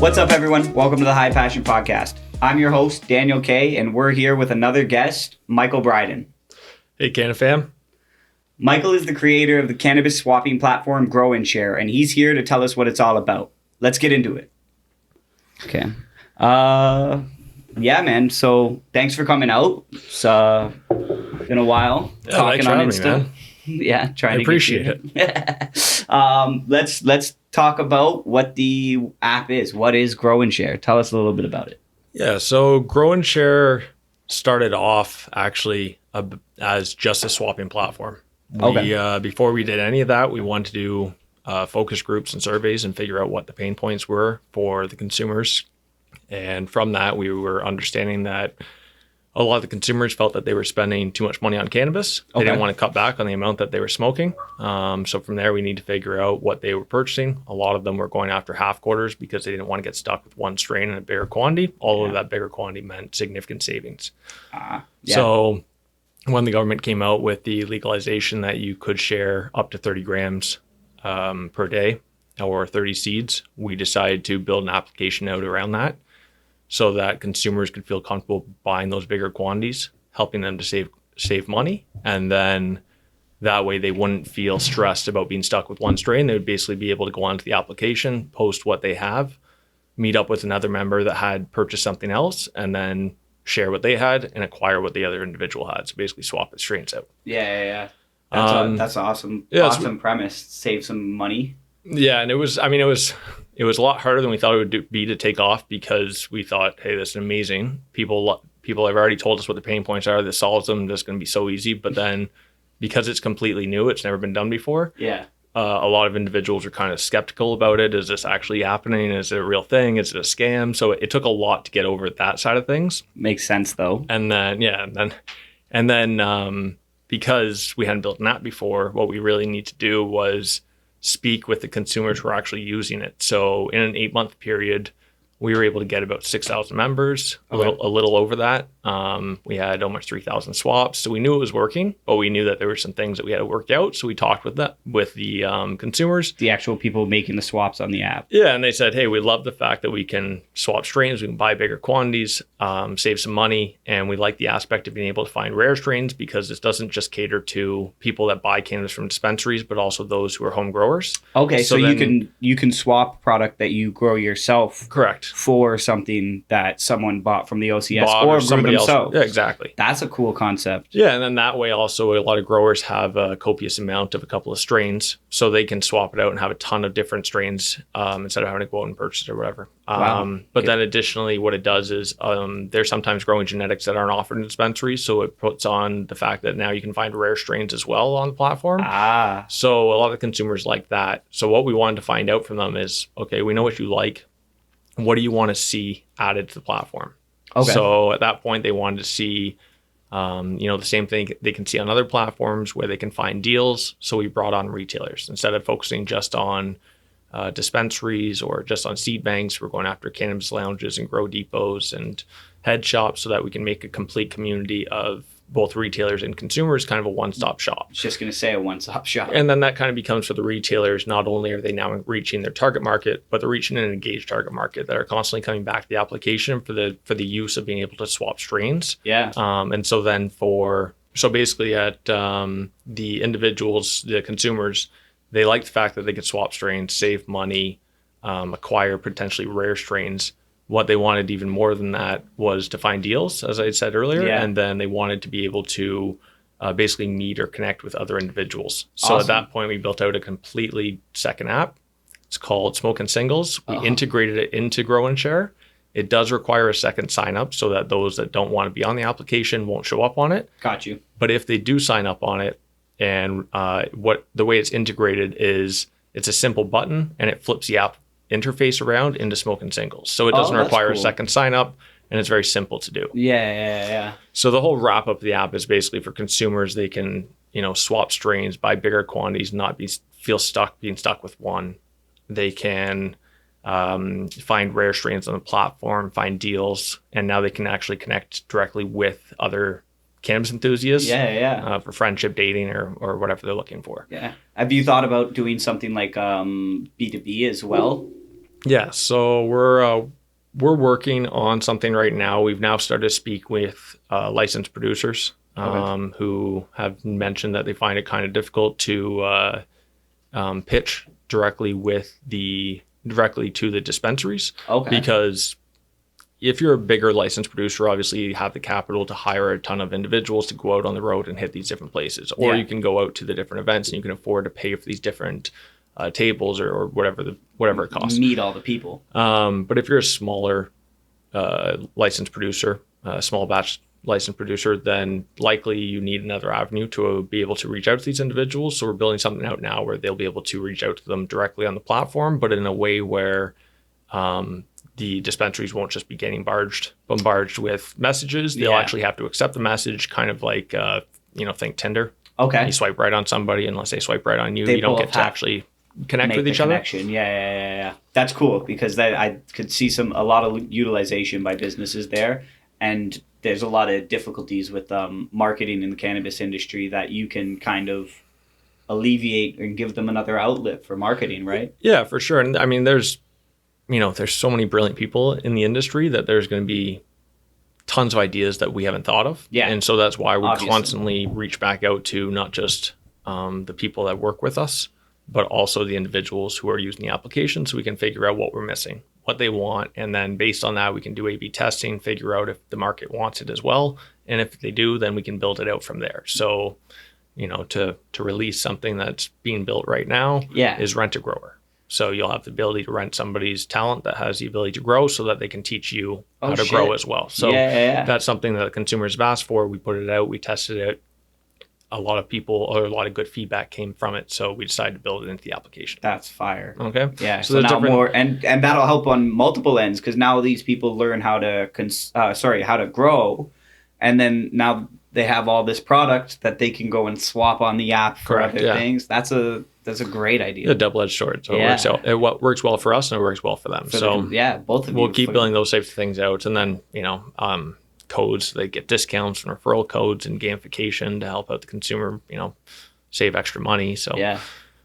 What's up, everyone? Welcome to the High Passion Podcast. I'm your host, Daniel K., and we're here with another guest, Michael Bryden. Hey, Canna fam. Michael is the creator of the cannabis swapping platform Grow and Share, and he's here to tell us what it's all about. Let's get into it. Okay. Yeah, man. So thanks for coming out. It's been a while talking on Insta. Yeah, trying to appreciate it. Let's talk about what the app is. What is Grow and Share? Tell us a little bit about it. Yeah, so Grow and Share started off actually as just a swapping platform. Before we did any of that, we wanted to do focus groups and surveys and figure out what the pain points were for the consumers. And from that, we were understanding that a lot of the consumers felt that they were spending too much money on cannabis. They didn't want to cut back on the amount that they were smoking. So from there, we need to figure out what they were purchasing. A lot of them were going after half quarters because they didn't want to get stuck with one strain in a bigger quantity. Although that bigger quantity meant significant savings. So when the government came out with the legalization that you could share up to 30 grams per day or 30 seeds, we decided to build an application out around that, so that consumers could feel comfortable buying those bigger quantities, helping them to save money. And then that way they wouldn't feel stressed about being stuck with one strain. They would basically be able to go onto the application, post what they have, meet up with another member that had purchased something else, and then share what they had and acquire what the other individual had. So basically swap the strains out. Yeah. That's awesome. Yeah, awesome premise. Save some money. Yeah, and it was a lot harder than we thought it would be to take off, because we thought, hey, this is amazing. People have already told us what the pain points are. This solves them. This is going to be so easy. But then because it's completely new, it's never been done before. Yeah. A lot of individuals are kind of skeptical about it. Is this actually happening? Is it a real thing? Is it a scam? So it took a lot to get over that side of things. Makes sense, though. And then because we hadn't built an app before, what we really need to do was speak with the consumers who are actually using it. So in an 8-month period, we were able to get about 6,000 members, a little over that. We had almost 3,000 swaps. So we knew it was working, but we knew that there were some things that we had to work out. So we talked with the consumers. The actual people making the swaps on the app. Yeah, and they said, hey, we love the fact that we can swap strains, we can buy bigger quantities, save some money. And we like the aspect of being able to find rare strains, because this doesn't just cater to people that buy cannabis from dispensaries, but also those who are home growers. Okay, so you can swap product that you grow yourself. Correct. For something that someone bought from the OCS or somebody themselves. Yeah, exactly. That's a cool concept. Yeah, and then that way also a lot of growers have a copious amount of a couple of strains, so they can swap it out and have a ton of different strains instead of having to go out and purchase it or whatever. But then additionally, what it does is there's sometimes growing genetics that aren't offered in dispensaries, so it puts on the fact that now you can find rare strains as well on the platform. So a lot of consumers like that. So what we wanted to find out from them is, okay, we know what you like. What do you want to see added to the platform? Okay. So at that point, they wanted to see, the same thing they can see on other platforms where they can find deals. So we brought on retailers instead of focusing just on dispensaries or just on seed banks. We're going after cannabis lounges and grow depots and head shops, so that we can make a complete community of both retailers and consumers, kind of a one-stop shop. I was just going to say a one-stop shop. And then that kind of becomes for the retailers, not only are they now reaching their target market, but they're reaching an engaged target market that are constantly coming back to the application for the use of being able to swap strains. Yeah. And so then basically at the individuals, the consumers, they like the fact that they could swap strains, save money, acquire potentially rare strains. What they wanted even more than that was to find deals, as I said earlier, and then they wanted to be able to basically meet or connect with other individuals. So At that point, we built out a completely second app. It's called Smoke and Singles. We integrated it into Grow and Share. It does require a second sign up, so that those that don't want to be on the application won't show up on it. Got you. But if they do sign up on it, and the way it's integrated is it's a simple button, and it flips the app interface around into Smoke and Singles. So it doesn't require a second sign up, and it's very simple to do. Yeah. So the whole wrap up of the app is basically for consumers. They can, swap strains, buy bigger quantities, not being stuck with one. They can find rare strains on the platform, find deals, and now they can actually connect directly with other cannabis enthusiasts. For friendship, dating, or whatever they're looking for. Yeah. Have you thought about doing something like B2B as well? Yeah, so we're working on something right now. We've now started to speak with licensed producers who have mentioned that they find it kind of difficult to pitch directly to the dispensaries. Because if you're a bigger licensed producer, obviously you have the capital to hire a ton of individuals to go out on the road and hit these different places. Or you can go out to the different events and you can afford to pay for these different tables or whatever it costs. Meet all the people. But if you're a smaller licensed producer, small batch licensed producer, then likely you need another avenue to be able to reach out to these individuals. So we're building something out now where they'll be able to reach out to them directly on the platform, but in a way where the dispensaries won't just be getting bombarded with messages. They'll actually have to accept the message, kind of like, think Tinder. Okay. You swipe right on somebody, unless they swipe right on you, you don't get to actually connect with each other. Yeah. That's cool, because I could see a lot of utilization by businesses there, and there's a lot of difficulties with marketing in the cannabis industry that you can kind of alleviate and give them another outlet for marketing, right? Yeah, for sure. And I mean, there's so many brilliant people in the industry that there's going to be tons of ideas that we haven't thought of. Yeah. And so that's why we constantly reach back out to not just the people that work with us, but also the individuals who are using the application, so we can figure out what we're missing, what they want. And then based on that, we can do A/B testing, figure out if the market wants it as well. And if they do, then we can build it out from there. So, to release something that's being built right now is rent a grower. So you'll have the ability to rent somebody's talent that has the ability to grow, so that they can teach you how to grow as well. So that's something that the consumers have asked for. We put it out, we tested it. A lot of good feedback came from it, so we decided to build it into the application. That's fire. Okay. Yeah. So now more, and that'll help on multiple ends, because now these people learn how to grow, and then now they have all this product that they can go and swap on the app for other things. That's a great idea. A double-edged sword. So it works well for us and it works well for them. Both of you. We'll keep building those types of things out, and then codes, they get discounts and referral codes and gamification to help out the consumer, save extra money. So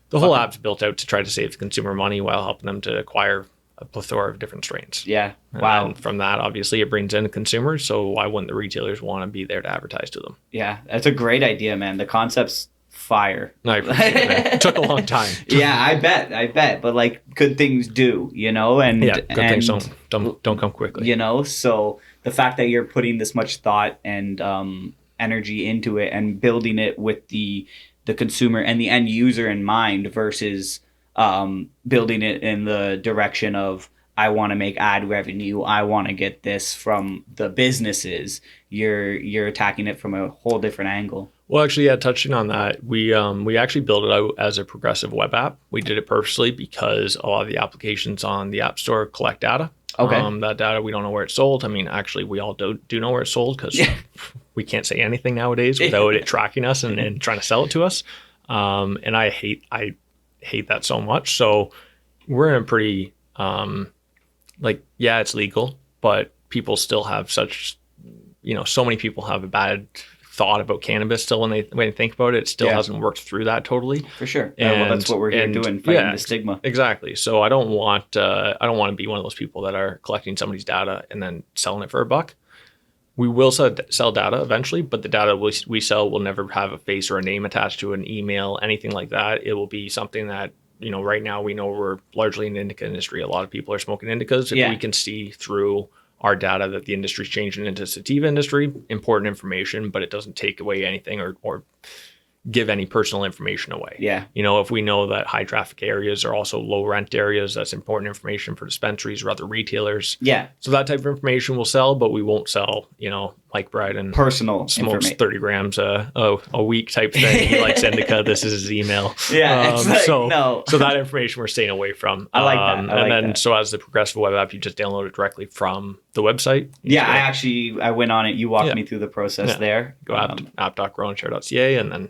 the whole app's built out to try to save the consumer money while helping them to acquire a plethora of different strains. Yeah. Wow. And from that, obviously, it brings in the consumers. So why wouldn't the retailers want to be there to advertise to them? Yeah, that's a great idea, man. The concept's fire. No, I appreciate it, man. It took a long time. Yeah, I bet. But like, good things do, and good things don't come quickly. So the fact that you're putting this much thought and energy into it and building it with the consumer and the end user in mind versus building it in the direction of, I want to make ad revenue, I want to get this from the businesses, you're attacking it from a whole different angle. Well, actually, touching on that, we actually built it out as a progressive web app. We did it purposely because a lot of the applications on the App Store collect data. Okay. That data, we don't know where it's sold. I mean, actually, we all do know where it's sold, because we can't say anything nowadays without it tracking us and trying to sell it to us. And I hate that so much. So we're in a pretty it's legal, but people still have such, so many people have a bad thought about cannabis still when they think about it. It still hasn't worked through that totally. For sure. And that's what we're here doing, fighting the stigma. Exactly. So I don't want to be one of those people that are collecting somebody's data and then selling it for $1. We will sell data eventually, but the data we sell will never have a face or a name attached to an email, anything like that. It will be something that, right now we know we're largely in the indica industry. A lot of people are smoking indicas. If we can see through our data that the industry's changing into sativa industry, important information, but it doesn't take away anything or give any personal information away. Yeah. If we know that high traffic areas are also low rent areas, that's important information for dispensaries or other retailers. Yeah. So that type of information we'll sell, but we won't sell, Mike Bryden personal smokes 30 grams a week type thing. He likes indica. This is his email. Yeah. So that information we're staying away from. I like that. So as the progressive web app, you just download it directly from the website. Yeah. I went on it. You walked me through the process there. Go app.growandshare.ca and then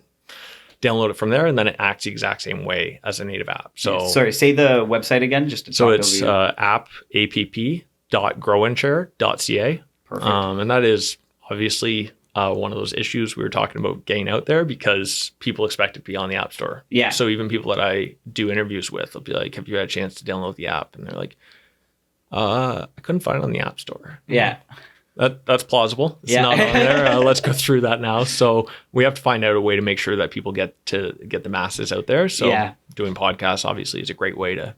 download it from there, and then it acts the exact same way as a native app. So sorry, say the website again, just to so it's app.growandshare.ca. Perfect. And that is obviously one of those issues we were talking about getting out there, because people expect it to be on the App Store. Yeah. So even people that I do interviews with will be like, have you had a chance to download the app? And they're like, I couldn't find it on the App Store. Yeah. That's plausible. It's not on there. Let's go through that now. So we have to find out a way to make sure that people get the masses out there. So doing podcasts obviously is a great way to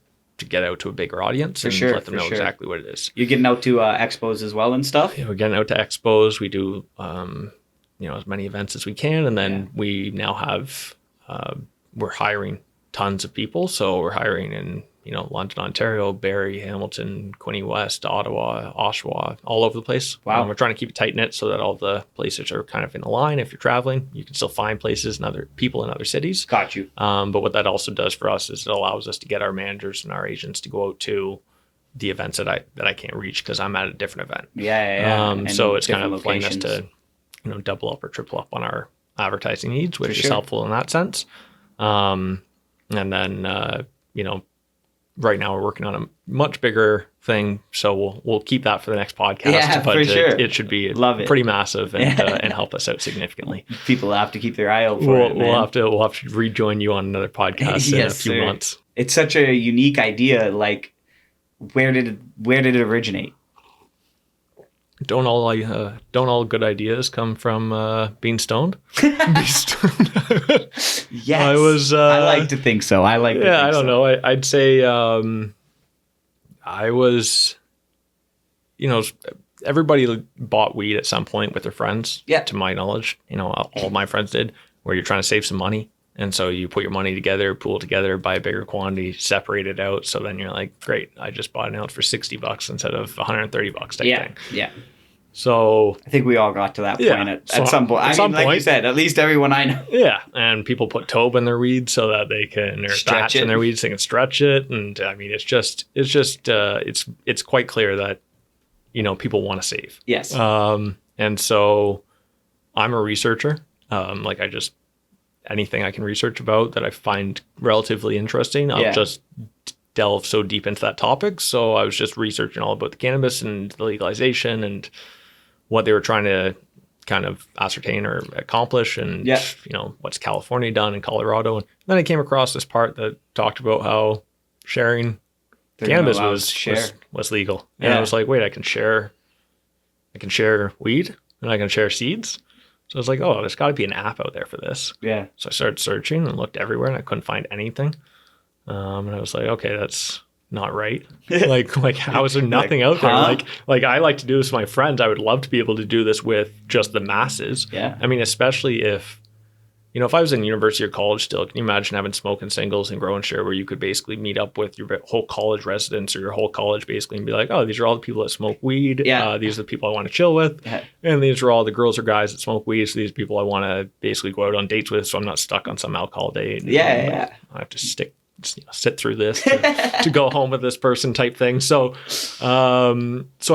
get out to a bigger audience and let them know exactly what it is. You're getting out to expos as well and stuff? Yeah, we're getting out to expos. We do as many events as we can, and then we now have we're hiring tons of people. So we're hiring in London, Ontario, Barrie, Hamilton, Quinte West, Ottawa, Oshawa, all over the place. Wow. We're trying to keep it tight knit so that all the places are kind of in a line. If you're traveling, you can still find places and other people in other cities. Got you. But what that also does for us is it allows us to get our managers and our agents to go out to the events that I can't reach because I'm at a different event. Yeah. So it's kind of playing us to double up or triple up on our advertising needs, which is helpful in that sense. And then right now we're working on a much bigger thing, so we'll keep that for the next podcast. Yeah, but for sure. It should be pretty massive and help us out significantly. People have to keep their eye out for it. We'll have to rejoin you on another podcast in a few months. It's such a unique idea. Like, where did it originate? Don't all good ideas come from being stoned? Yes, I like to think so. I don't know. I'd say I was, everybody bought weed at some point with their friends. Yeah. To my knowledge, all my friends did. Where you're trying to save some money, and so you put your money together, pool together, buy a bigger quantity, separate it out. So then you're like, great, I just bought an ounce for $60 instead of $130 type thing. Yeah. So I think we all got to that point at some point. Like you said, at least everyone I know. Yeah, and people put Tobe in their weed so that they can, or stretch in their weed so they can stretch it. And I mean, it's quite clear that people want to save. Yes. And so I'm a researcher. Anything I can research about that I find relatively interesting, I'll just delve so deep into that topic. So I was just researching all about the cannabis and the legalization and what they were trying to kind of ascertain or accomplish, and what's California done in Colorado. And then I came across this part that talked about how sharing cannabis was legal. And I was like, wait, I can share weed and I can share seeds. So I was like, oh, there's got to be an app out there for this. Yeah. So I started searching and looked everywhere and I couldn't find anything. And I was like, okay, that's not right. like how is there nothing out there? Like I like to do this with my friends. I would love to be able to do this with just the masses. Yeah. I mean, especially if I was in university or college still, can you imagine having smoking singles and grow and share where you could basically meet up with your whole college residents or your whole college basically and be like, oh, these are all the people that smoke weed. Yeah. These are the people I want to chill with. Yeah. And these are all the girls or guys that smoke weed. So these people I want to basically go out on dates with, so I'm not stuck on some alcohol date. Yeah. I have to sit through this to go home with this person type thing. So I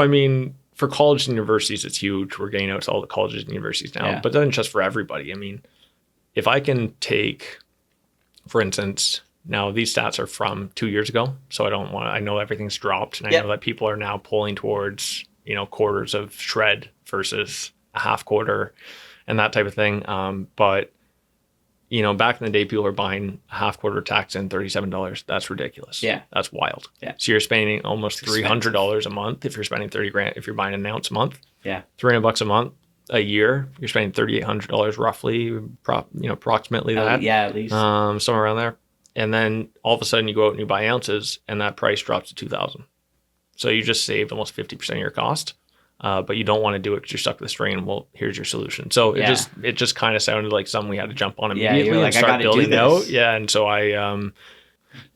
mean, for colleges and universities, it's huge. We're getting out to all the colleges and universities now, but then just for everybody. I mean, if I can take, for instance, now these stats are from 2 years ago, so I know everything's dropped, and I know that people are now pulling towards, quarters of shred versus a half quarter and that type of thing. But back in the day, people were buying a half quarter tax in $37. That's ridiculous. Yeah. That's wild. Yeah. So you're spending almost $300 a month if you're spending $30,000, if you're buying an ounce a month. Yeah. $300 a month. A year, you're spending $3,800 roughly, approximately that. Yeah, at least. Somewhere around there. And then all of a sudden you go out and you buy ounces and that price drops to $2,000. So you just saved almost 50% of your cost. But you don't want to do it because you're stuck with the strain. Well, here's your solution. So it just kind of sounded like something we had to jump on immediately and start building out. Yeah. And so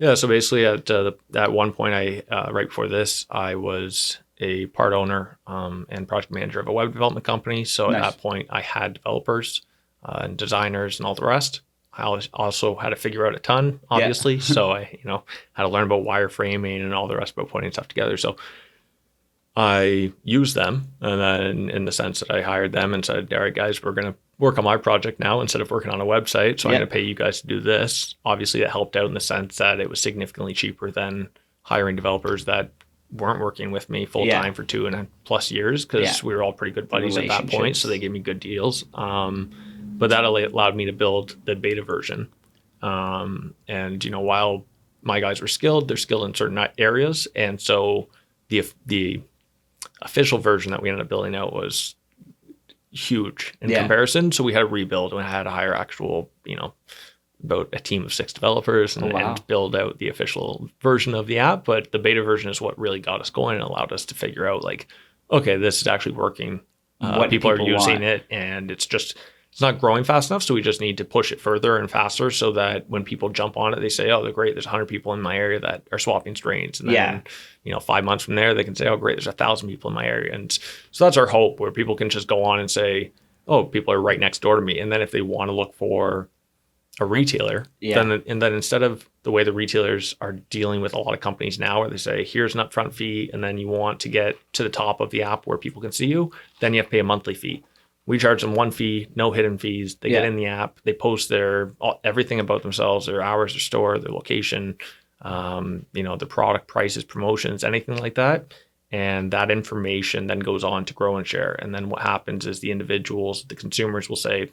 so basically at one point right before this, I was a part owner and project manager of a web development company. So at that point I had developers and designers and all the rest. I also had to figure out a ton, obviously. Yeah. So I, had to learn about wireframing and all the rest about putting stuff together. So I used them, and then in the sense that I hired them and said, all right, guys, we're going to work on my project now instead of working on a website. So I'm going to pay you guys to do this. Obviously, that helped out in the sense that it was significantly cheaper than hiring developers that weren't working with me full time for 2+ years because we were all pretty good buddies at that point. So they gave me good deals. But that allowed me to build the beta version. And, you know, while my guys were skilled, they're skilled in certain areas. And so the official version that we ended up building out was huge in comparison. So we had to rebuild and I had to hire actual, you know, about a team of 6 developers and build out the official version of the app. But the beta version is what really got us going and allowed us to figure out like, okay, this is actually working. What people are using it, and it's not growing fast enough. So we just need to push it further and faster so that when people jump on it, they say, oh, they're great. There's 100 people in my area that are swapping strains. And then, you know, 5 months from there, they can say, oh, great, there's 1,000 people in my area. And so that's our hope, where people can just go on and say, oh, people are right next door to me. And then if they want to look for a retailer, then instead of the way the retailers are dealing with a lot of companies now, where they say, here's an upfront fee, and then you want to get to the top of the app where people can see you, then you have to pay a monthly fee. We charge them one fee, no hidden fees. They get in the app, they post everything about themselves, their hours, their store, their location, you know, the product prices, promotions, anything like that. And that information then goes on to Grow and Share. And then what happens is the individuals, the consumers will say,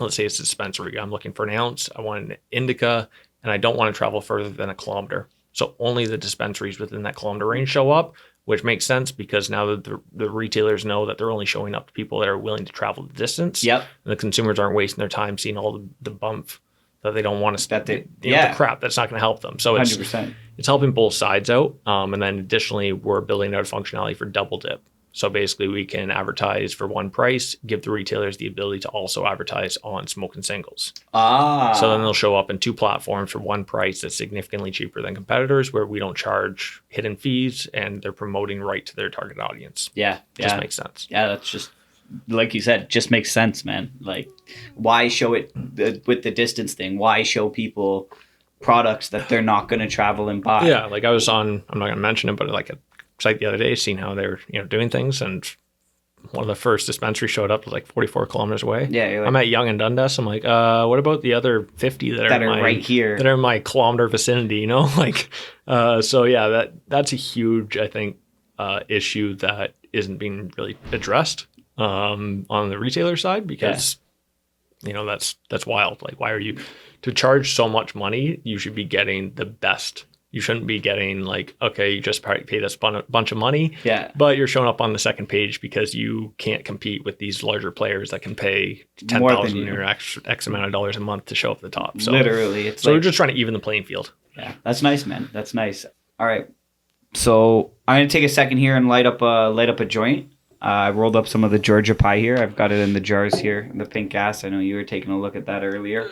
let's say it's a dispensary. I'm looking for an ounce. I want an indica, and I don't want to travel further than a kilometer. So only the dispensaries within that kilometer range show up, which makes sense because now that the retailers know that they're only showing up to people that are willing to travel the distance. Yep. And the consumers aren't wasting their time seeing all the bump that they don't want to, the crap that's not going to help them. So it's 100%. It's helping both sides out. And then additionally, we're building out a functionality for double dip. So basically we can advertise for one price, give the retailers the ability to also advertise on smoking singles. So then they'll show up in 2 platforms for one price that's significantly cheaper than competitors, where we don't charge hidden fees and they're promoting right to their target audience. Just makes sense. That's just, like you said, just makes sense, man. Like, why show it with the distance thing? Why show people products that they're not going to travel and buy? Yeah, like I was on, I'm not going to mention it, but like a site the other day, seeing how they were, you know, doing things, and one of the first dispensaries showed up like 44 kilometers away. Like, I'm at Yonge and Dundas. I'm like, what about the other 50 that are right here, that are in my kilometer vicinity? You know, like, so yeah, that's a huge, I think, issue that isn't being really addressed on the retailer side, because you know that's wild. Like, why are you to charge so much money? You should be getting the best. You shouldn't be getting like, okay, you just pay this bunch of money, but you're showing up on the second page because you can't compete with these larger players that can pay $10,000 or X amount of dollars a month to show up at the top. So literally, so we're just trying to even the playing field. Yeah, that's nice, man. That's nice. All right, so I'm gonna take a second here and light up a joint. I rolled up some of the Georgia pie here. I've got it in the jars here, the pink gas. I know you were taking a look at that earlier.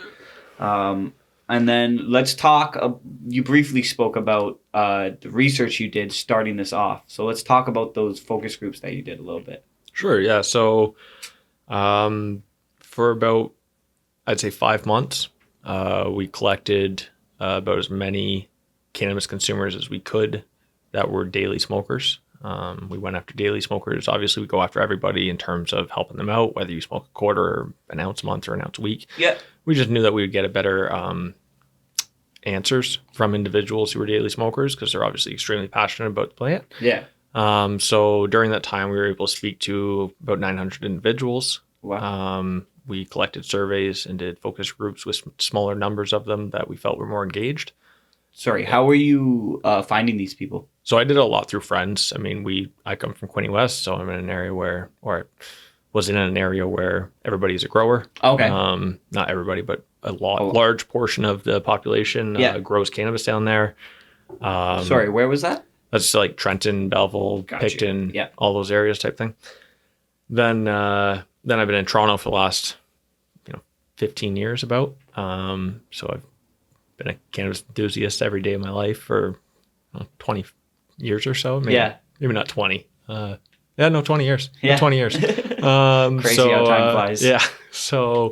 And then let's talk, you briefly spoke about the research you did starting this off. So let's talk about those focus groups that you did a little bit. Sure, yeah. So for about, I'd say 5 months, we collected about as many cannabis consumers as we could that were daily smokers. We went after daily smokers. Obviously, we go after everybody in terms of helping them out, whether you smoke a quarter or an ounce a month or an ounce a week. Yeah. We just knew that we would get a better answers from individuals who were daily smokers, because they're obviously extremely passionate about the plant. Yeah. So during that time, we were able to speak to about 900 individuals. Wow. We collected surveys and did focus groups with smaller numbers of them that we felt were more engaged. Sorry, how were you finding these people? So I did it a lot through friends. I mean, I come from Quinte West, so I'm in an area where everybody's a grower. Okay. Not everybody, but a large portion of the population grows cannabis down there. Sorry, where was that? That's like Trenton, Belleville, Picton, all those areas type thing. Then I've been in Toronto for the last 15 years about. So I've been a cannabis enthusiast every day of my life for 20 years or so. Maybe not 20. 20 years. Yeah. 20 years. Crazy how time flies. Yeah. So,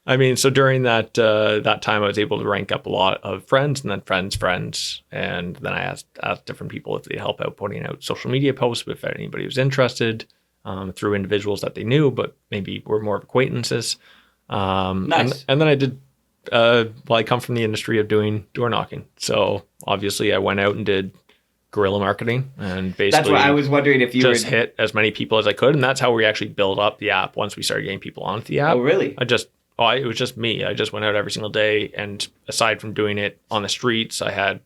I mean, so during that time, I was able to rank up a lot of friends, and then friends. And then I asked different people if they'd help out putting out social media posts, if anybody was interested, through individuals that they knew, but maybe were more of acquaintances. Nice. And then I did, I come from the industry of doing door knocking. So obviously I went out and did guerrilla marketing and basically That's what I was wondering if you just hit as many people as I could. And that's how we actually built up the app once we started getting people onto the app. Oh, really? It was just me. I just went out every single day. And aside from doing it on the streets, I had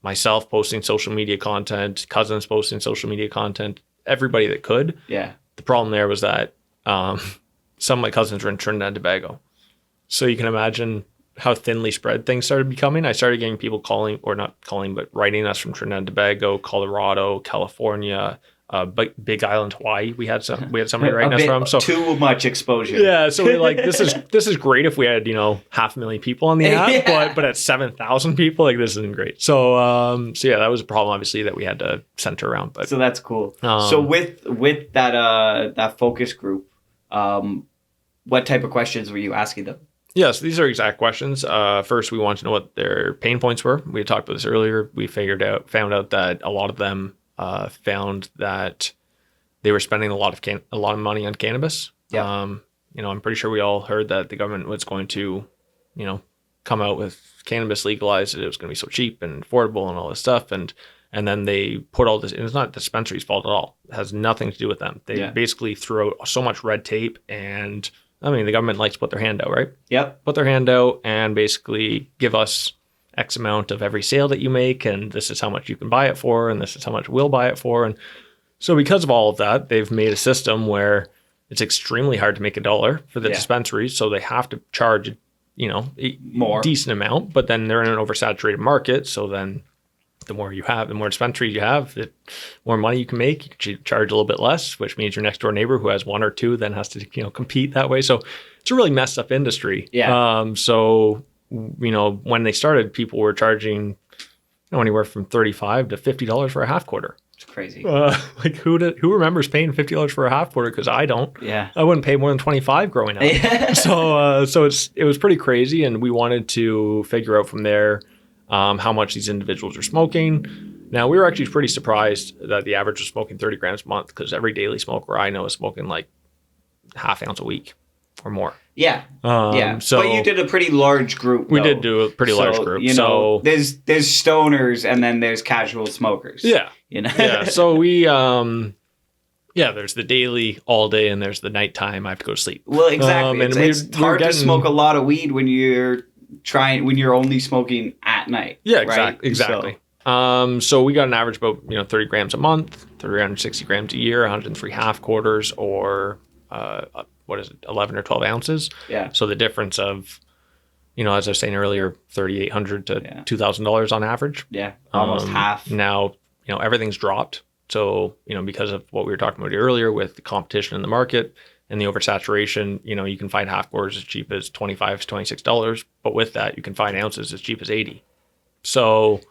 myself posting social media content, cousins posting social media content, everybody that could. Yeah. The problem there was that some of my cousins were in Trinidad and Tobago. So you can imagine how thinly spread things started becoming. I started getting people but writing us from Trinidad and Tobago, Colorado, California, Big Island, Hawaii. We had somebody writing us from. So too much exposure. Yeah, so we're like, this is great if we had 500,000 people on the app, Yeah. but at 7,000 people, like this isn't great. So yeah, that was a problem obviously that we had to center around. But so that's cool. So with that focus group, what type of questions were you asking them? Yes, these are exact questions. First, we wanted to know what their pain points were. We had talked about this earlier. We found out that a lot of them found that they were spending a lot of money on cannabis. Yeah. I'm pretty sure we all heard that the government was going to, come out with cannabis legalized. It was going to be so cheap and affordable and all this stuff. And then they put all this. And it's not the dispensary's fault at all. It has nothing to do with them. They basically threw out so much red tape and. I mean, the government likes to put their hand out, right? Yep. Put their hand out and basically give us X amount of every sale that you make, and this is how much you can buy it for, and this is how much we'll buy it for. And so because of all of that, they've made a system where it's extremely hard to make a dollar for the dispensaries, so they have to charge, a decent amount, but then they're in an oversaturated market, so then the more you have, the more dispensaries you have, the more money you can make. You can charge a little bit less, which means your next door neighbor who has one or two then has to, compete that way. So it's a really messed up industry. Yeah. So, when they started, people were charging anywhere from $35 to $50 for a half quarter. It's crazy. Who remembers paying $50 for a half quarter? Because I don't. Yeah. I wouldn't pay more than 25 growing up. So it was pretty crazy, and we wanted to figure out from there how much these individuals are smoking. Now, we were actually pretty surprised that the average was smoking 30 grams a month, because every daily smoker I know is smoking like half ounce a week or more. Yeah. So, but you did a pretty large group. We did do a pretty large group. There's stoners and then there's casual smokers. Yeah. Yeah. So we, there's the daily all day and there's the nighttime. I have to go to sleep. Well, exactly. It's hard to smoke a lot of weed when you're only smoking at night. Yeah, right? exactly. So we got an average about 30 grams a month, 360 grams a year, 103 half quarters, or 11 or 12 ounces. Yeah. So the difference of, as I was saying earlier, $3,800 to $2,000 on average. Yeah, almost half. Now, everything's dropped. So, because of what we were talking about earlier with the competition in the market and the oversaturation, you can find half quarters as cheap as $25 to $26. But with that, you can find ounces as cheap as $80. So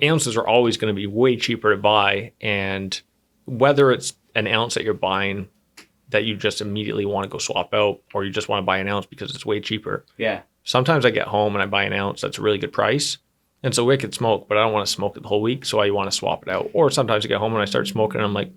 ounces are always going to be way cheaper to buy. And whether it's an ounce that you're buying that you just immediately want to go swap out, or you just want to buy an ounce because it's way cheaper. Yeah. Sometimes I get home and I buy an ounce that's a really good price. And so I could smoke, but I don't want to smoke it the whole week, so I want to swap it out. Or sometimes I get home and I start smoking and I'm like,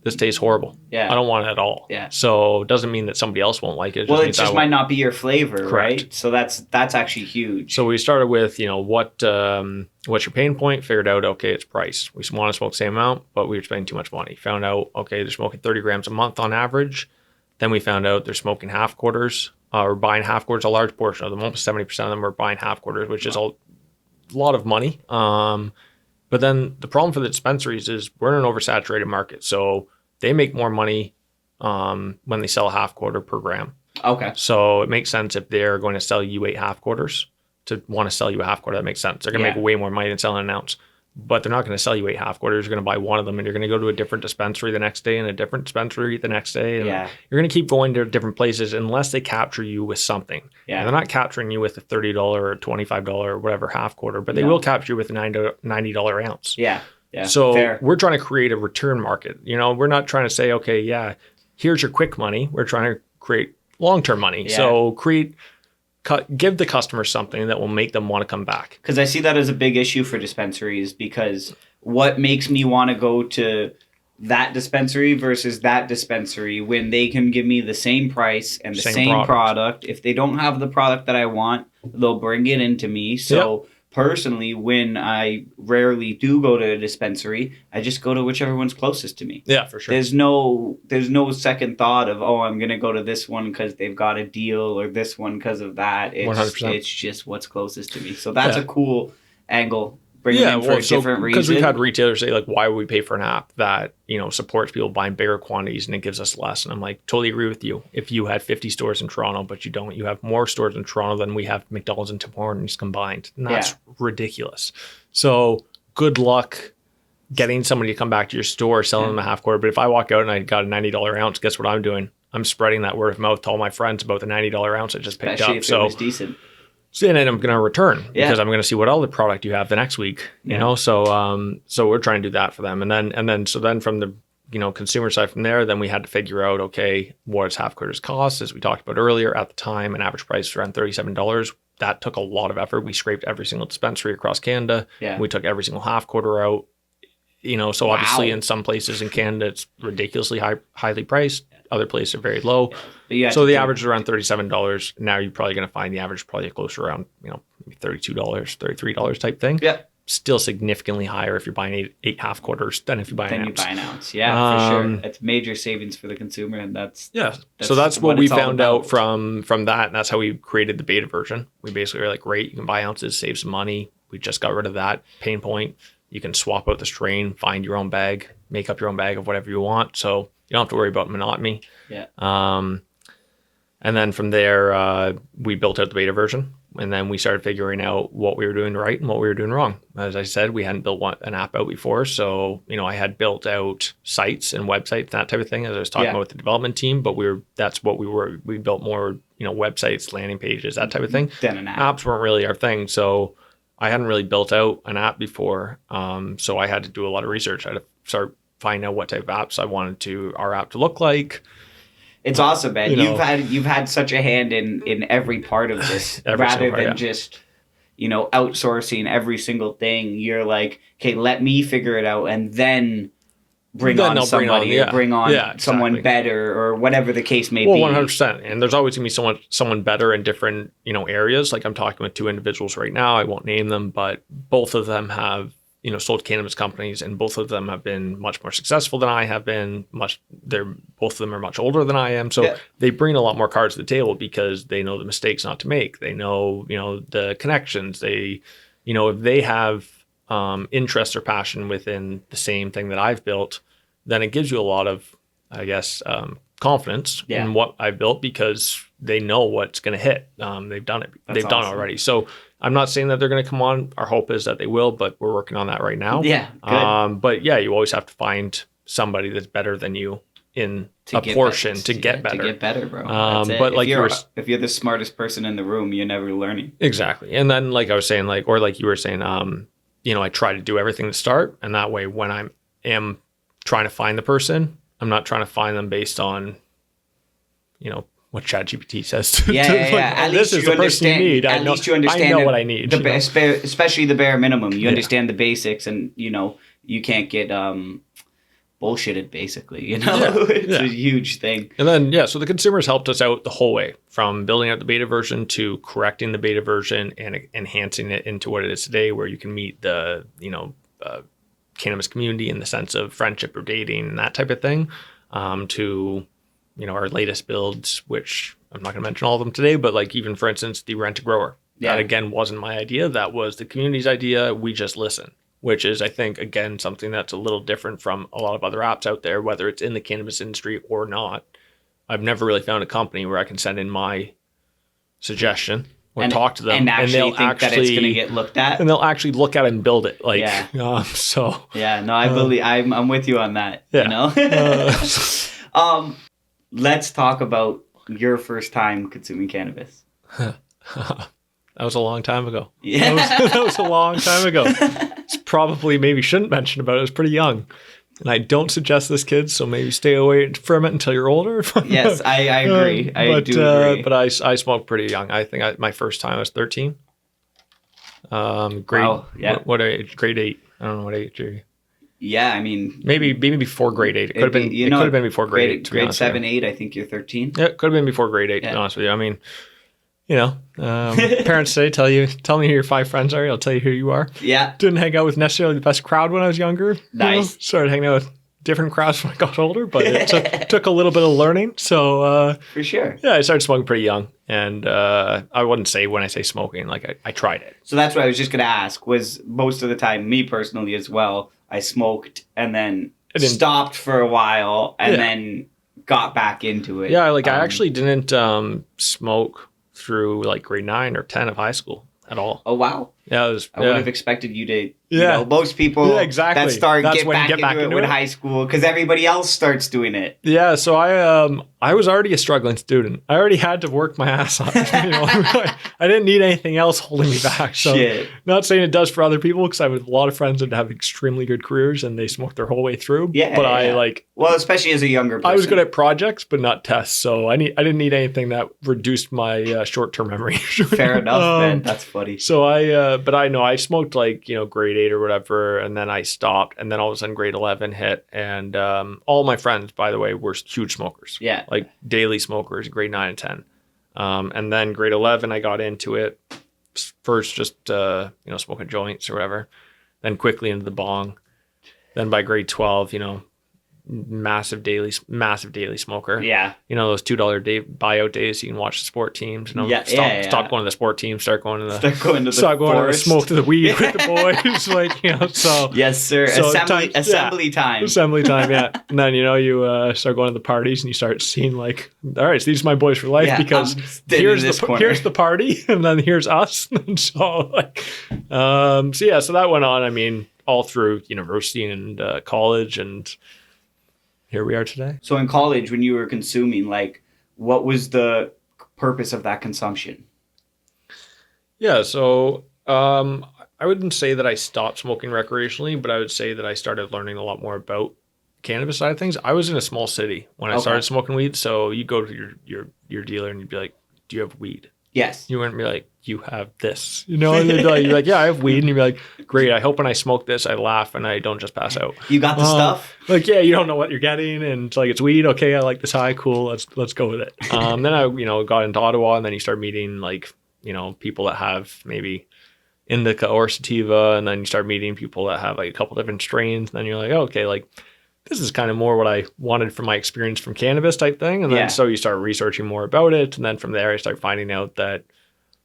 this tastes horrible. Yeah. I don't want it at all. Yeah. So it doesn't mean that somebody else won't like it. It just might not be your flavor, Correct. Right? So that's actually huge. So we started with, what's your pain point? Figured out, okay, it's price. We want to smoke the same amount, but we were spending too much money. Found out, okay, they're smoking 30 grams a month on average. Then we found out they're smoking half quarters, or buying half quarters. A large portion of them, almost 70% of them, are buying half quarters, which is a lot of money. But then the problem for the dispensaries is we're in an oversaturated market. So they make more money when they sell a half quarter per gram. Okay. So it makes sense if they're going to sell you 8 half quarters to want to sell you a half quarter. That makes sense. They're going to make way more money than selling an ounce. But they're not going to sell you 8 half quarters. You're going to buy one of them and you're going to go to a different dispensary the next day and a different dispensary the next day. And you're going to keep going to different places unless they capture you with something. Yeah. And they're not capturing you with a $30 or $25 or whatever half quarter, but they will capture you with a $90 ounce. Yeah. Yeah. So we're trying to create a return market. We're not trying to say, okay, here's your quick money. We're trying to create long-term money. Yeah. So give the customer something that will make them want to come back. Because I see that as a big issue for dispensaries, because what makes me want to go to that dispensary versus that dispensary when they can give me the same price and the same product. If they don't have the product that I want, they'll bring it into me. So personally, when I rarely do go to a dispensary, I just go to whichever one's closest to me. Yeah, for sure. There's no second thought of, oh, I'm gonna go to this one because they've got a deal, or this one because of that. 100%. It's just what's closest to me. So that's a cool angle. Bring Yeah, them in for a different reason. Because we've had retailers say, like, why would we pay for an app that, you know, supports people buying bigger quantities and it gives us less? And I'm like, totally agree with you. If you had 50 stores in Toronto, but you don't, you have more stores in Toronto than we have McDonald's and Tim Hortons combined. And that's ridiculous. So good luck getting somebody to come back to your store, selling them a half quarter. But if I walk out and I got a $90 ounce, guess what I'm doing? I'm spreading that word of mouth to all my friends about the $90 ounce I just picked Especially up. if it was decent. And then I'm going to return because I'm going to see what other product you have the next week, you know? So, so we're trying to do that for them. And then from the, you know, consumer side from there, then we had to figure out, okay, what does half quarters cost? As we talked about earlier, at the time, an average price was around $37. That took a lot of effort. We scraped every single dispensary across Canada. Yeah. We took every single half quarter out, you know, so obviously in some places in Canada, it's ridiculously highly priced. Other places are very low. So the average is around $37. Now you're probably going to find the average probably closer around, you know, maybe $32, $33 type thing. Yeah. Still significantly higher if you're buying eight half quarters than if you buy an ounce. You buy an ounce. Yeah, for sure. It's major savings for the consumer, and that's so that's what we found out from that, and that's how we created the beta version. We basically were like, great, you can buy ounces, save some money. We just got rid of that pain point. You can swap out the strain, find your own bag, make up your own bag of whatever you want. So you don't have to worry about monotony. Yeah. And then from there, we built out the beta version. And then we started figuring out what we were doing right and what we were doing wrong. As I said, we hadn't built an app out before. So, you know, I had built out sites and websites, that type of thing, as I was talking about with the development team. But we built more, you know, websites, landing pages, that type of thing. Then an app. Apps weren't really our thing. So I hadn't really built out an app before. So I had to do a lot of research. I had to start finding out what type of apps I wanted our app to look like. It's awesome, man. You've had such a hand in every part of this, rather than just, you know, outsourcing every single thing. You're like, okay, let me figure it out, and then bring on someone better, or whatever the case may be. 100%. And there's always gonna be someone better in different, you know, areas. Like I'm talking with two individuals right now. I won't name them, but both of them have, you know, sold cannabis companies, and both of them have been much more successful than I have been. Both of them are much older than I am. So they bring a lot more cards to the table because they know the mistakes not to make. They know, you know, the connections. They, you know, if they have interest or passion within the same thing that I've built, then it gives you a lot of, I guess, confidence in what I've built because they know what's going to hit. They've done it. They've done it already. So I'm not saying that they're going to come on. Our hope is that they will, but we're working on that right now. Yeah. Good. But yeah, you always have to find somebody that's better than you in a portion to get better. To get better, bro. But like if you're the smartest person in the room, you're never learning. Exactly. And then like I was saying, or like you were saying, you know, I try to do everything to start, and that way when I am trying to find the person, I'm not trying to find them based on, you know, what ChatGPT says. At least you understand. At least you understand. I know what I need. Especially the bare minimum. You understand the basics, and you know you can't get bullshitted. Basically, you know it's a huge thing. And then so the consumers helped us out the whole way from building out the beta version to correcting the beta version and enhancing it into what it is today, where you can meet the cannabis community in the sense of friendship or dating and that type of thing. To you know, our latest builds, which I'm not going to mention all of them today, but like even for instance, the rent a grower. That again wasn't my idea. That was the community's idea. We just listen, which is, I think, again, something that's a little different from a lot of other apps out there, whether it's in the cannabis industry or not. I've never really found a company where I can send in my suggestion or talk to them, and they'll think that it's going to get looked at, and they'll actually look at it and build it. Like, I believe I'm with you on that. You know. Let's talk about your first time consuming cannabis. That was a long time ago. Yeah. That was a long time ago. It's probably maybe shouldn't mention about it. I was pretty young. And I don't suggest this, kids, so maybe stay away from it until you're older. Yes, I agree. I do agree. But I smoked pretty young. I think my first time I was 13. What age? Grade 8. I don't know what age you're. Yeah, I mean... Maybe before grade 8. It could have been before grade 8. Grade 7, 8, I think you're 13. Yeah, it could have been before grade 8, to be honest with you. I mean, you know, parents say, tell me who your 5 friends are. I'll tell you who you are. Yeah. Didn't hang out with necessarily the best crowd when I was younger. Nice. You know? Started hanging out with different crowds when I got older, but it took a little bit of learning. So for sure. Yeah, I started smoking pretty young, and I wouldn't say when I say smoking, like I tried it. So that's what I was just gonna ask. Was most of the time, me personally as well, I smoked and then stopped for a while and then got back into it. Yeah, like I actually didn't smoke through like grade 9 or 10 of high school at all. Oh wow. Yeah, I would have expeced you to. You know, most people that start get back into it with high school because everybody else starts doing it. Yeah, so I was already a struggling student. I already had to work my ass off. You know, I didn't need anything else holding me back. So, not saying it does for other people because I have a lot of friends that have extremely good careers and they smoke their whole way through. Yeah, but I like. Well, especially as a younger person. I was good at projects, but not tests. So I didn't need anything that reduced my short-term memory. Fair enough, man. That's funny. So I smoked like, you know, grade 8 or whatever, and then I stopped, and then all of a sudden grade 11 hit, and all my friends, by the way, were huge smokers. Yeah. Like daily smokers, grade 9 and 10. And then grade 11, I got into it. First just, smoking joints or whatever, then quickly into the bong. Then by grade 12, you know, massive daily smoker. Yeah. You know, those $2 day buyout days, you can watch the sport teams. You know, stop going to the sport teams, start going to the smoke to the weed with the boys. Like, you know, so. Yes, sir. So assembly time. Assembly time, yeah. And then, you know, you start going to the parties and you start seeing like, all right, so these are my boys for life because here's the party and then here's us. And so like, so that went on, I mean, all through university and college, and here we are today. So in college, when you were consuming, like, what was the purpose of that consumption? Yeah, so I wouldn't say that I stopped smoking recreationally, but I would say that I started learning a lot more about cannabis side of things. I was in a small city when I started smoking weed, so you go to your dealer and you'd be like, "Do you have weed?" Yes. You wouldn't be like, "You have this," you know. And you're like, "Yeah, I have weed," and you'd be like, "Great! I hope when I smoke this, I laugh and I don't just pass out." You got the stuff. Like, yeah, you don't know what you're getting, and like it's weed. Okay, I like this high. Cool. Let's go with it. Then I got into Ottawa, and then you start meeting like people that have maybe indica or sativa, and then you start meeting people that have like a couple different strains. And then you're like, oh, okay, like this is kind of more what I wanted from my experience from cannabis type thing. And then so you start researching more about it. And then from there, I start finding out that,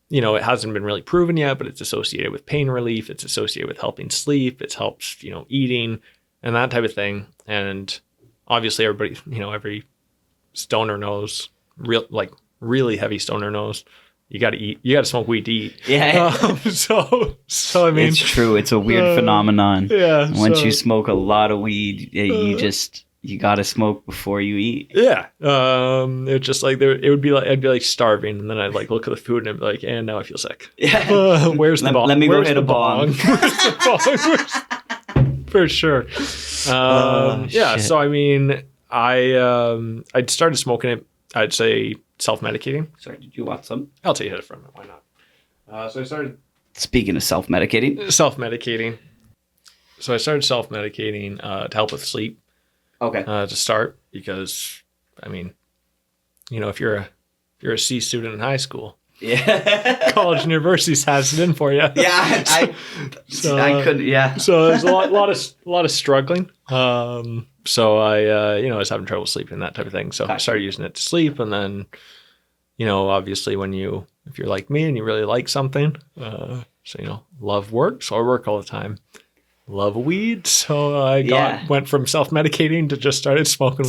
it hasn't been really proven yet, but it's associated with pain relief. It's associated with helping sleep. It helps, eating and that type of thing. And obviously everybody, every stoner knows, really heavy stoner knows, you got to eat. You got to smoke weed to eat. Yeah. So I mean, it's true. It's a weird phenomenon. Yeah. Once you smoke a lot of weed, you got to smoke before you eat. Yeah. It's just like it would be like I'd be like starving, and then I'd like look at the food and I'd be like, and now I feel sick. Yeah. Where's the bong? Let me go hit a bong. For sure. Yeah. So I mean, I'd started smoking it. I'd say self-medicating. Sorry, did you want some? I'll take a hit from it. Why not? So I started. Speaking of self-medicating. So I started self-medicating to help with sleep. Okay. To start, because I mean, if you're a C student in high school, college and universities has it in for you. Yeah, I couldn't. Yeah. So there's a lot of struggling. So I I was having trouble sleeping, that type of thing. So I started using it to sleep, and then obviously if you're like me and you really like something, love work. So I work all the time. Love weed, so I went from self-medicating to just started smoking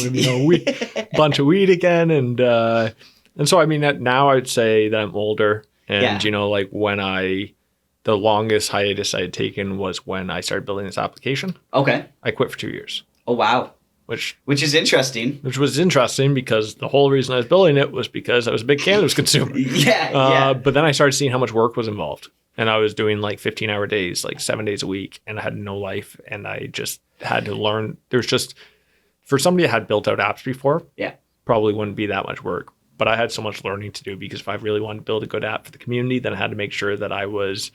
with bunch of weed again, and so I mean that now I'd say that I'm older, and when the longest hiatus I had taken was when I started building this application. Okay, I quit for 2 years. Oh wow, which is interesting. Which was interesting because the whole reason I was building it was because I was a big cannabis consumer. But then I started seeing how much work was involved. And I was doing like 15-hour days, like 7 days a week, and I had no life. And I just had to learn. There's just, for somebody that had built out apps before, probably wouldn't be that much work. But I had so much learning to do because if I really wanted to build a good app for the community, then I had to make sure that I was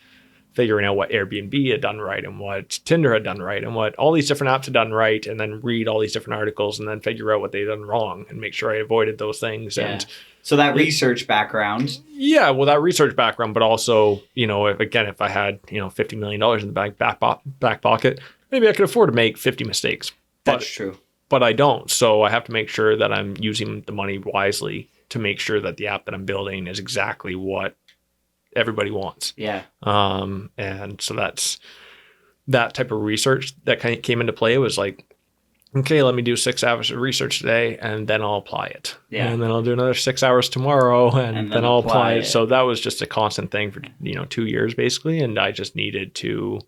figuring out what Airbnb had done right and what Tinder had done right and what all these different apps had done right, and then read all these different articles and then figure out what they'd done wrong and make sure I avoided those things. And So that research background. Yeah, well, that research background, but also, if I had, $50 million in the back pocket, maybe I could afford to make 50 mistakes. That's true. But I don't. So I have to make sure that I'm using the money wisely to make sure that the app that I'm building is exactly what everybody wants. Yeah. And so that's that type of research that kind of came into play. Was like, okay, let me do 6 hours of research today, and then I'll apply it. Yeah. And then I'll do another 6 hours tomorrow, and then I'll apply it. So that was just a constant thing for 2 years basically, and I just needed to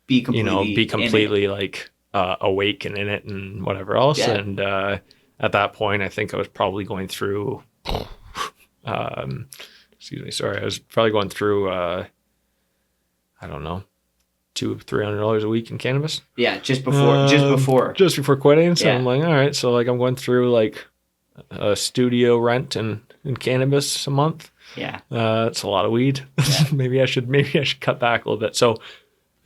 be completely like awake and in it and whatever else. Yeah. And at that point, I think I was probably going through. Excuse me, sorry. I was probably going through. I don't know. $200-$300 a week in cannabis. Yeah, just before quitting. So I'm like, all right. So like I'm going through like a studio rent and cannabis a month. Yeah, it's a lot of weed. Yeah. maybe I should cut back a little bit. So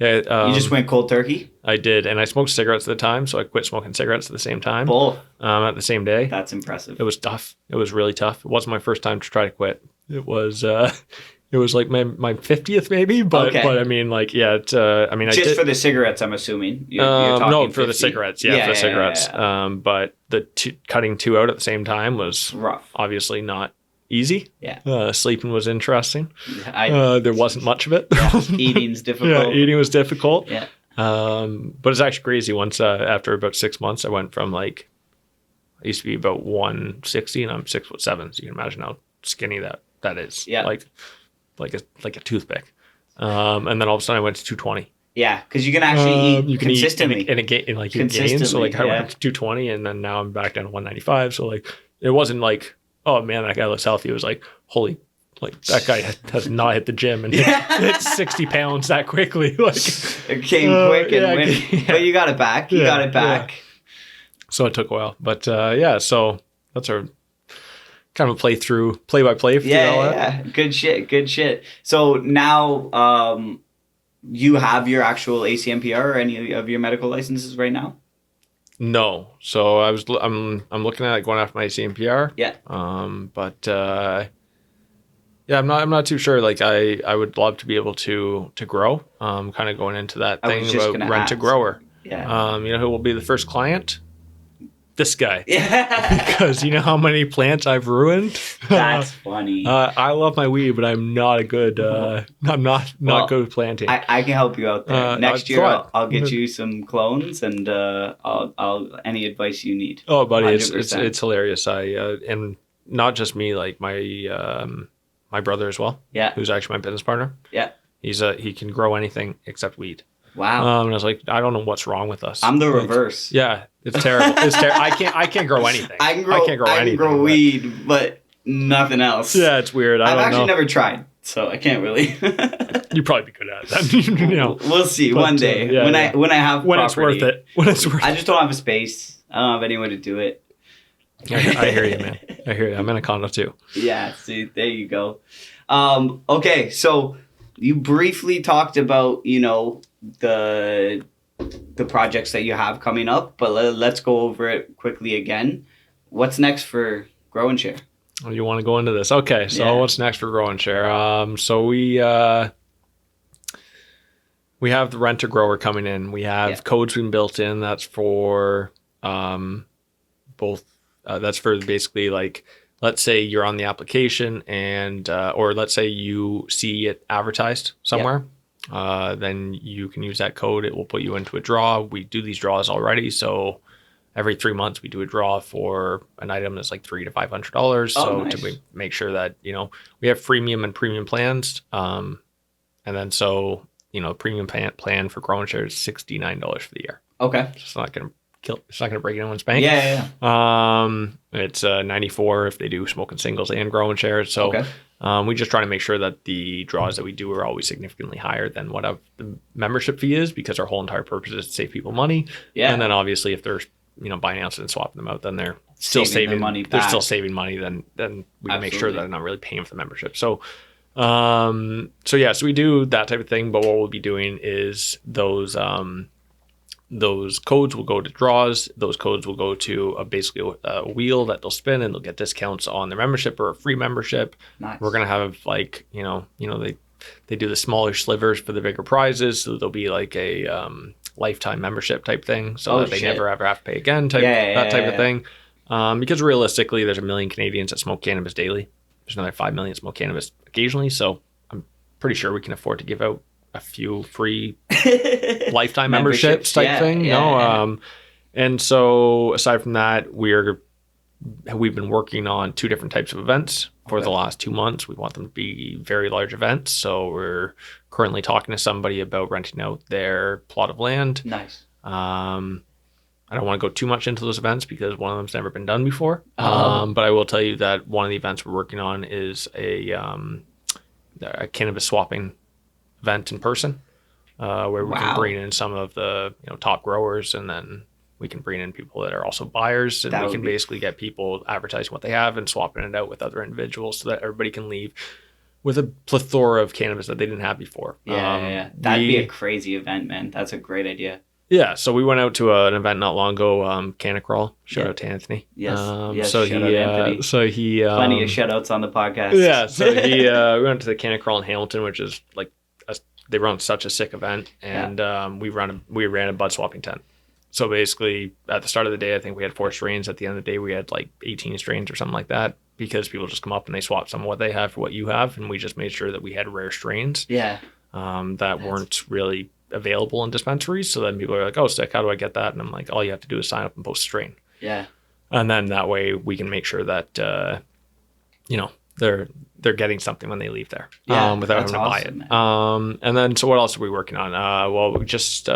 yeah, you just went cold turkey. I did, and I smoked cigarettes at the time, so I quit smoking cigarettes at the same time. Both at the same day. That's impressive. It was tough. It was really tough. It wasn't my first time to try to quit. It was. It was like my 50th maybe, but I mean, like, yeah. For the cigarettes, I'm assuming. You're no, for 50? the cigarettes, for the cigarettes. Yeah. But cutting 2 out at the same time was rough. Obviously not easy. Yeah. Sleeping was interesting. There wasn't much of it. Yeah. Eating's difficult. Eating was difficult. Yeah. But it's actually crazy. Once after about 6 months, I went from like I used to be about 160, and I'm 6'7", so you can imagine how skinny that is. Yeah. Like a toothpick. And then all of a sudden I went to 220. Yeah, because you can actually eat consistently. Eat, and you gain. So like I went to 220, and then now I'm back down to 195. So like it wasn't like, oh man, that guy looks healthy. It was like, holy, like that guy has not hit the gym and hit 60 pounds that quickly. Like it came quick and went. Yeah. But you got it back. You got it back. Yeah. So it took a while, but so that's our kind of a play by play. Yeah. Good shit. So now, you have your actual ACMPR or any of your medical licenses right now? No. So I'm looking at going after my ACMPR. Yeah. I'm not too sure. Like I would love to be able to grow. Kind of going into that thing about rent a grower. Yeah. Who will be the first client? This guy. Yeah. Because you know how many plants I've ruined? That's funny. I love my weed, but I'm not a good I'm not good with planting. I can help you out there. Next year I'll get you some clones, and I'll any advice you need. Oh buddy, it's hilarious. And not just me, like my brother as well. Yeah. Who's actually my business partner. Yeah. He can grow anything except weed. Wow. And I was like, I don't know what's wrong with us. I'm the reverse. Yeah, it's terrible. I can't grow anything. I can grow weed, but nothing else. Yeah, it's weird. I've actually never tried, so I can't really. You'd probably be good at that. We'll see one day when I have when property. It's worth it. When it's worth it. I just don't have a space. I don't have anyone to do it. I hear you, man. I hear you. I'm in a condo too. Yeah. See, there you go. Okay, so you briefly talked about the projects that you have coming up, but let's go over it quickly again. What's next for Grow and Share? Oh, you want to go into this? Okay, so what's next for Grow and Share? So we have the renter grower coming in. We have codes being built in. That's for both. That's for basically like, let's say you're on the application and or let's say you see it advertised somewhere. Then you can use that code. It will put you into a draw. We do these draws already. So every 3 months we do a draw for an item that's like $300 to $500. So nice. To make sure that, we have freemium and premium plans. And then premium plan for Grow and Share is $69 for the year. Okay. It's not going to break anyone's bank. Yeah. It's $94 if they do smoking singles and Grow and Share. So we just try to make sure that the draws that we do are always significantly higher than what the membership fee is, because our whole entire purpose is to save people money. Yeah. And then obviously if they're buying ounces and swapping them out, then they're still saving money. They're still saving money. Then we make sure that they're not really paying for the membership. So so we do that type of thing. But what we'll be doing is those those codes will go to draws. Those codes will go to basically a wheel that they'll spin, and they'll get discounts on their membership or a free membership. Nice. We're gonna have like they do the smaller slivers for the bigger prizes, so there'll be like a lifetime membership type thing, so that they never ever have to pay again type of thing. Because realistically, there's 1 million Canadians that smoke cannabis daily. There's another 5 million smoke cannabis occasionally, so I'm pretty sure we can afford to give out a few free lifetime memberships type thing. And so aside from that, we've been working on 2 different types of events for the last 2 months. We want them to be very large events, so we're currently talking to somebody about renting out their plot of land. Nice. I don't want to go too much into those events because one of them's never been done before. But I will tell you that one of the events we're working on is a cannabis swapping event in person, where we can bring in some of the top growers, and then we can bring in people that are also buyers, and we can basically get people advertising what they have and swapping it out with other individuals so that everybody can leave with a plethora of cannabis that they didn't have before. That'd be a crazy event, man. That's a great idea. Yeah, so we went out to an event not long ago, Canna Crawl. Shout out to Anthony. Yes, so shout out Anthony. So he plenty of shout outs on the podcast. Yeah, so we went to the Canna Crawl in Hamilton, which is like they run such a sick event, and we ran a bud swapping tent. So basically, at the start of the day, I think we had 4 strains. At the end of the day, we had like 18 strains or something like that, because people just come up and they swap some of what they have for what you have, and we just made sure that we had rare strains. That weren't really available in dispensaries. So then people are like, "Oh, sick! How do I get that?" And I'm like, "All you have to do is sign up and post a strain." And then that way we can make sure that they're getting something when they leave there, without having to buy it. Man. And then so what else are we working on? Well, we just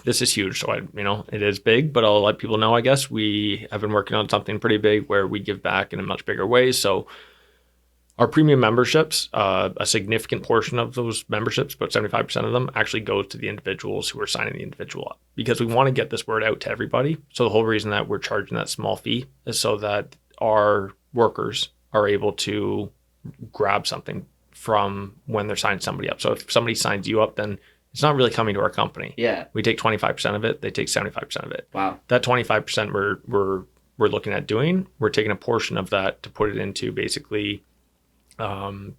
this is huge, so it is big, but I'll let people know. I guess we have been working on something pretty big where we give back in a much bigger way. So our premium memberships, a significant portion of those memberships, about 75% of them, actually goes to the individuals who are signing the individual up, because we want to get this word out to everybody. So the whole reason that we're charging that small fee is so that our workers are able to grab something from when they're signing somebody up. So if somebody signs you up, then it's not really coming to our company. We take 25% of it. They take 75% of it. Wow. That 25% we're looking at doing, we're taking a portion of that to put it into basically,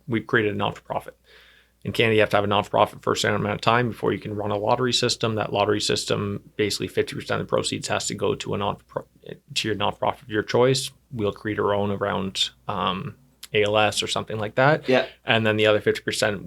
we've created a non-for-profit. In Canada, you have to have a non-for-profit for a certain amount of time before you can run a lottery system. That lottery system, basically 50% of the proceeds has to go to your non-for-profit of your choice. We'll create our own around ALS or something like that. And then the other 50%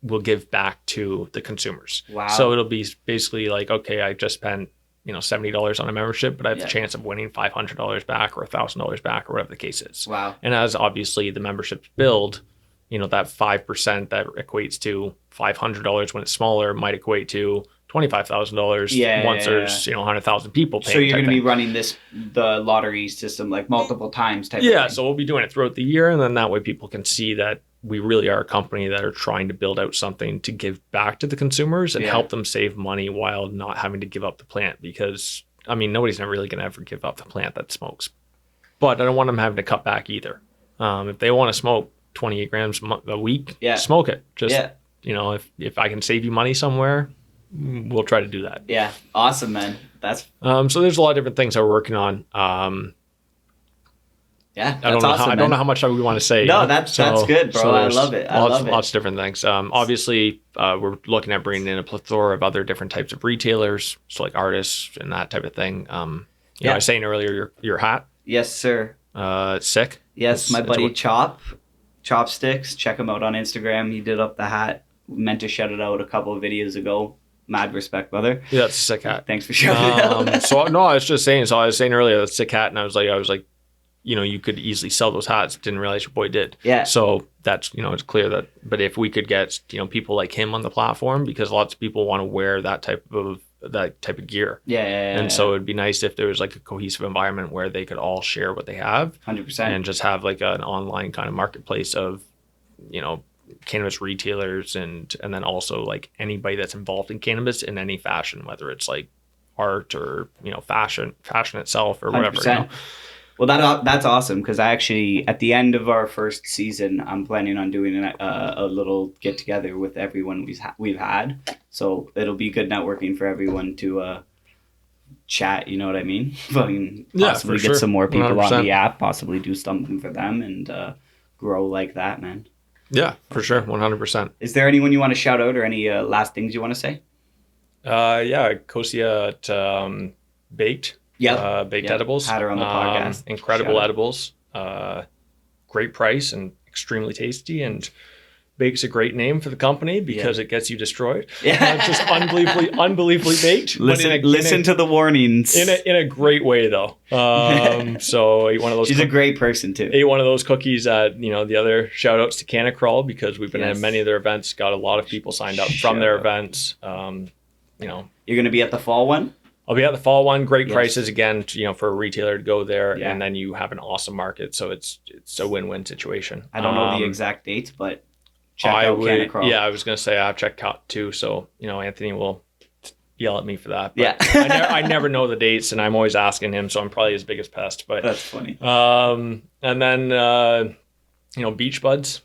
we'll give back to the consumers. Wow. So it'll be basically like, okay, I just spent $70 on a membership, but I have the chance of winning $500 back or $1,000 back or whatever the case is. Wow. And as obviously the memberships build, that 5% that equates to $500 when it's smaller might equate to $25,000 once there's 100,000 people paying. So you're going to be running the lottery system like multiple times type of thing. So we'll be doing it throughout the year, and then that way people can see that we really are a company that are trying to build out something to give back to the consumers and help them save money while not having to give up the plant. Because, nobody's never really going to ever give up the plant that smokes. But I don't want them having to cut back either. If they want to smoke 28 grams a week, smoke it. Just, if I can save you money somewhere, we'll try to do that. Yeah. Awesome, man. That's so there's a lot of different things that we're working on. That's I don't know how much we want to say. No, that's good, bro. I love it. Lots of different things. Obviously, we're looking at bringing in a plethora of other different types of retailers, so like artists and that type of thing. I was saying earlier, your hat. Yes, sir. It's sick. Yes, my buddy Chopsticks. Check him out on Instagram. He did up the hat. Meant to shout it out a couple of videos ago. Mad respect, brother. Yeah, that's a sick hat. Thanks for shouting it out. So no, I was just saying. So I was saying earlier, that's a sick hat, and I was like. You could easily sell those hats. Didn't realize your boy did. Yeah. So that's, it's clear that, but if we could get, people like him on the platform, because lots of people want to wear that type of gear. And so it'd be nice if there was like a cohesive environment where they could all share what they have. 100%. And just have like an online kind of marketplace of, cannabis retailers and then also like anybody that's involved in cannabis in any fashion, whether it's like art or, fashion itself or whatever. 100%. Well, that's awesome because I actually, at the end of our first season, I'm planning on doing a little get together with everyone we've had. So it'll be good networking for everyone to chat. You know what I mean? Possibly for get sure. some more people 100%. on the app. Possibly do something for them and grow like that, man. Yeah, for sure. 100%. Is there anyone you want to shout out or any last things you want to say? Yeah, Kosia at Baked. Yeah, Baked Edibles. Had her on the podcast. Incredible edibles. Great price and extremely tasty. And Bake's a great name for the company because it gets you destroyed. Yeah. It's just unbelievably baked. Listen to the warnings. In a great way though. So ate one of those. She's a great person too. Ate one of those cookies at the other shout outs to Canna Crawl because we've been at many of their events. Got a lot of people signed up from their events. You're gonna be at the fall one. I'll be at the fall one. Great prices again, for a retailer to go there, Yeah. and then you have an awesome market. So it's a win-win situation. I don't know the exact dates, but check out Canna Crawl. Yeah, I was gonna say I've checked out too. So Anthony will yell at me for that. But Yeah, I never know the dates, and I'm always asking him. So I'm probably his biggest pest. But that's funny. And then Beach Buds.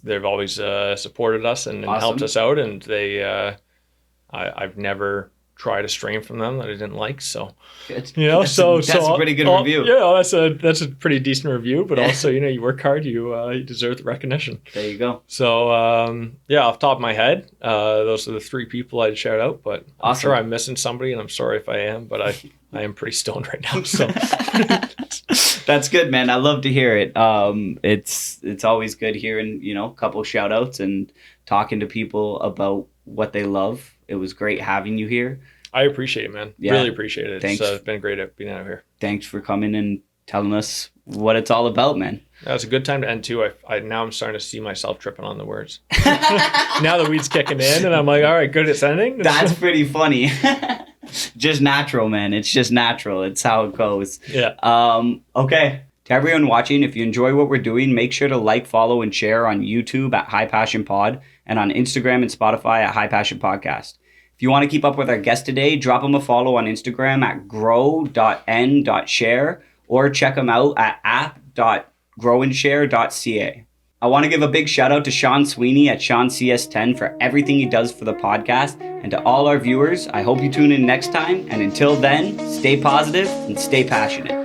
They've always supported us and helped us out, and they. I've never tried a strain from them that I didn't like, so Good. That's a pretty good review. Yeah, that's a pretty decent review, but also you work hard, you deserve the recognition. There you go. So off the top of my head, those are the three people I'd shout out, but I'm sure I'm missing somebody, and I'm sorry if I am, but I am pretty stoned right now. So that's good, man. I love to hear it. It's always good hearing a couple shout outs and talking to people about what they love. It was great having you here. I appreciate it, man. Yeah. Really appreciate it. Thanks. It's been great being out here. Thanks for coming and telling us what it's all about, man. That's a good time to end too. Now I'm starting to see myself tripping on the words. Now the weed's kicking in, and I'm like, all right, good, it's ending. That's pretty funny. Just natural, man. It's just natural. It's how it goes. Yeah. Okay. To everyone watching, if you enjoy what we're doing, make sure to like, follow, and share on YouTube at High Passion Pod and on Instagram and Spotify at High Passion Podcast. If you want to keep up with our guest today, drop them a follow on Instagram at grow.n.share or check them out at app.growandshare.ca. I want to give a big shout out to Sean Sweeney at SeanCS10 for everything he does for the podcast, and to all our viewers, I hope you tune in next time, and until then, stay positive and stay passionate.